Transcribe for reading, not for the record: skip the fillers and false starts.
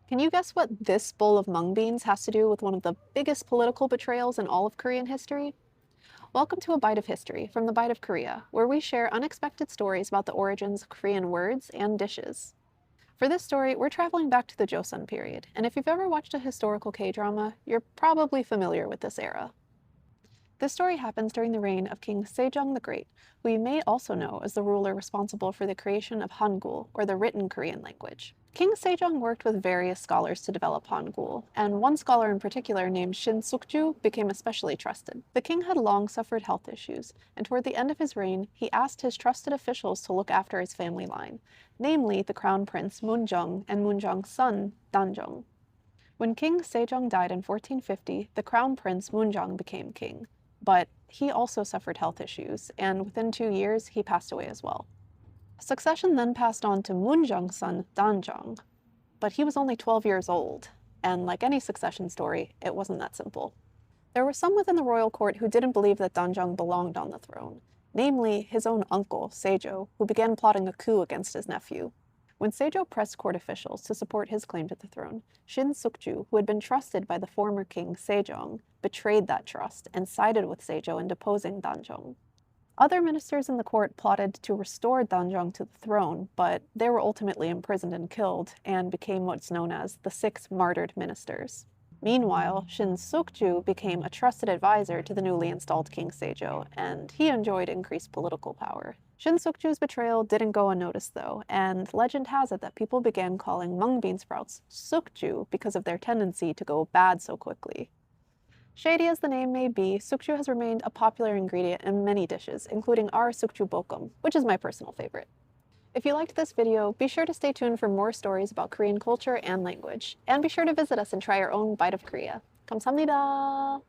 Can you guess what this bowl of mung beans has to do with one of the biggest political betrayals in all of Korean history? Welcome to A Bite of History from the Bite of Korea, where we share unexpected stories about the origins of Korean words and dishes. For this story, we're traveling back to the Joseon period, and if you've ever watched a historical K-drama, you're probably familiar with this era. This story happens during the reign of King Sejong the Great, who you may also know as the ruler responsible for the creation of Hangul, or the written Korean language. King Sejong worked with various scholars to develop Hangul, and one scholar in particular named Sukju became especially trusted. The king had long suffered health issues, and toward the end of his reign, he asked his trusted officials to look after his family line, namely the crown prince Moonjong and Moonjong's son, Danjong. When King Sejong died in 1450, the crown prince Moonjong became king, but he also suffered health issues, and within 2 years, he passed away as well. Succession then passed on to Moonjong's son, Danjong, but he was only 12 years old, and like any succession story, it wasn't that simple. There were some within the royal court who didn't believe that Danjong belonged on the throne, namely his own uncle, Sejo, who began plotting a coup against his nephew. When Sejo pressed court officials to support his claim to the throne, Sukju, who had been trusted by the former king Sejong, betrayed that trust and sided with Sejo in deposing Danjong. Other ministers in the court plotted to restore Danjong to the throne, but they were ultimately imprisoned and killed, and became what's known as the Six Martyred Ministers. Meanwhile, Sukju became a trusted advisor to the newly installed King Sejo, and he enjoyed increased political power. Sukju's betrayal didn't go unnoticed though, and legend has it that people began calling mung bean sprouts Sukju because of their tendency to go bad so quickly. Shady as the name may be, Sukju has remained a popular ingredient in many dishes, including our Sukju bokum, which is my personal favorite. If you liked this video, be sure to stay tuned for more stories about Korean culture and language, and be sure to visit us and try your own bite of Korea. 감사합니다!